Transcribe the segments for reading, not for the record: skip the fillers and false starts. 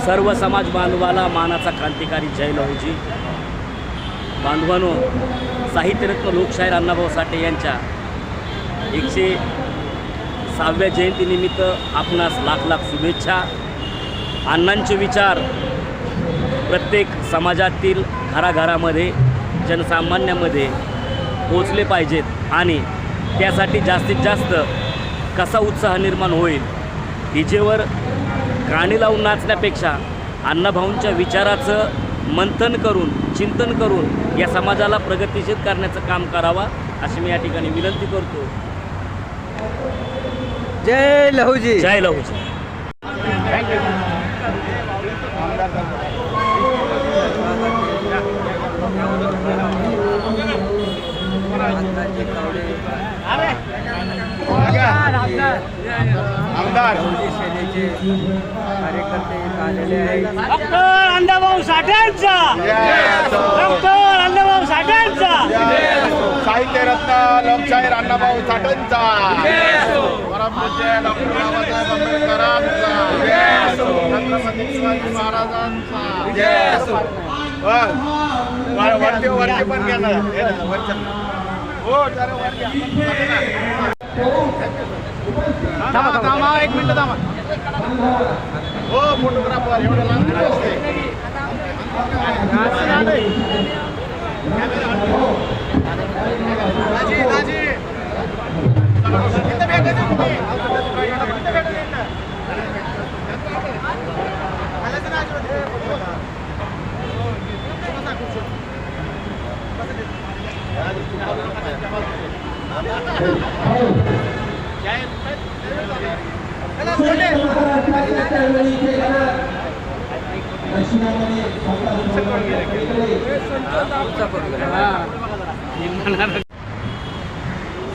सर्व समाज बांधवाला मानाचा क्रांतिकारी जय लहूजी. बांधवांनो, साहित्यरत्न लोकशाहीर अण्णाभाऊ साठे यांच्या 106व्या जयंतीनिमित्त आपणास लाख लाख शुभेच्छा. अण्णांचे विचार प्रत्येक समाजातील घराघरामध्ये जनसामान्यामध्ये पोचले पाहिजेत आणि त्यासाठी जास्तीत जास्त कसा उत्साह निर्माण होईल, डीजेवर गाणी लावून नाचण्यापेक्षा अण्णाभाऊंच्या विचाराचं मंथन करून चिंतन करून या समाजाला प्रगतिशील करण्याचं काम करावा अशी मी या ठिकाणी विनंती करतो. जय लहूजी. जय लहूजी. आमदार सेनेचे कार्यकर्ते आलेले आहेत. डॉक्टर अण्णाभाऊ साठेंचा, डॉक्टर अण्णाभाऊ साठेंचा, साहित्यरत्न लोकशाहीर अण्णाभाऊ साठेंचा, परमपूज्य डॉक्टर बाबासाहेब आंबेडकरांचा, छत्रपती शिवाजी महाराजांचा. वरती पण घेणार हो. थांबा, एक मिनिट थांबा. हो, फोटोग्राफर एवढं लांब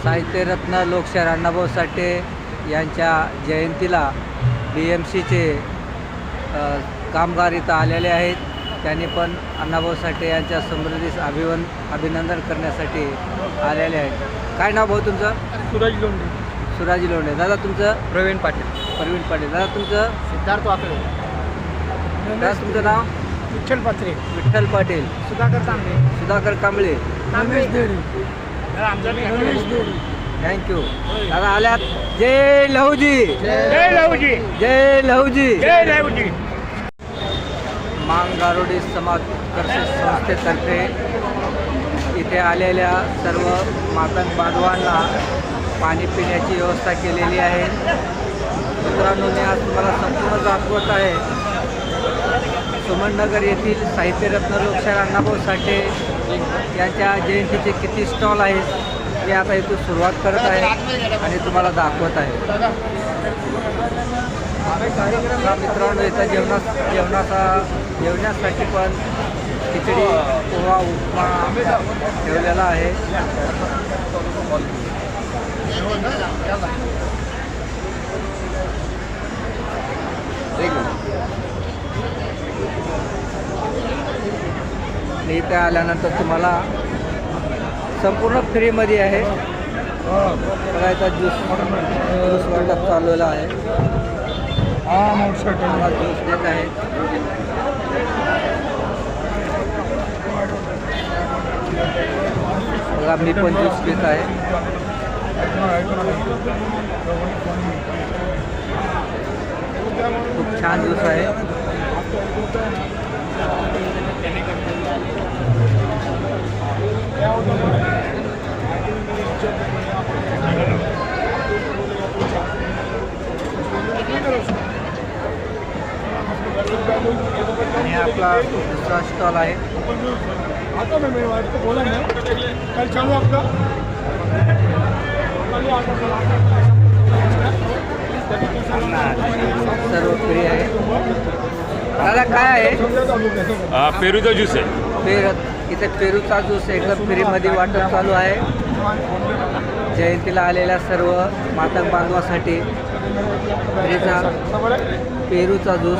साहित्यरत्न लोकशाहीर अण्णाभाऊ साठे यांच्या जयंतीला BMCचे कामगार इथं आलेले आहेत. त्यांनी पण अण्णाभाऊ साठे यांच्या समृद्धीस अभिनंदन करण्यासाठी आलेले आहेत. काय नाव भाऊ तुमचं? सूरज लोंढे. सुराजी लोंढे. दादा तुमचं? प्रवीण पाटील. प्रवीण पाटील. दादा तुमचं? सिद्धार्थ वाकडे. दादा तुमचं नाव? विठ्ठल पात्रे. विठ्ठल पाटील. सुधाकर तांबे. सुधाकर कांबळे. रमेश देवी. थँक्यू. दादा आल्यात. जय लहूजी. जय लहूजी. जय लहूजी. जय लहूजी. मांगारोडी समाज संस्थेतर्फे इथे आलेल्या सर्व मातंग बांधवांना पाणी पिण्याची व्यवस्था केलेली आहे. मित्रांनो, मी आज तुम्हाला संपूर्ण दाखवत आहे सुमननगर येथील साहित्यरत्न लोकशाहीर अण्णाभाऊ साठे यांच्या जयंतीचे किती स्टॉल आहेत ते आता इथून सुरुवात करत आहे आणि तुम्हाला दाखवत आहे. मित्रांनो, इथं जेवणासाठी पण खिचडी, पोहा, उपमा ठेवलेला आहे. इथे आल्यानंतर तुम्हाला संपूर्ण फ्रीमध्ये आहे. बघा इथं ज्यूस वाटप चालवलं आहे. ज्यूस देत आहे. बघा मी पण ज्यूस पित आहे. खूप छान ज्यूस आहे. आणि आपला दुसरा स्टॉल आहे. सर्व फ्री आहे. दादा काय आहे? पेरूचा ज्यूस आहे. इथे पेरूचा ज्यूस एकदम फ्रीमध्ये वाटप चालू आहे. जयंतीला आलेल्या सर्व मातंग बांधवासाठी फ्रीचा पेरूचा ज्यूस.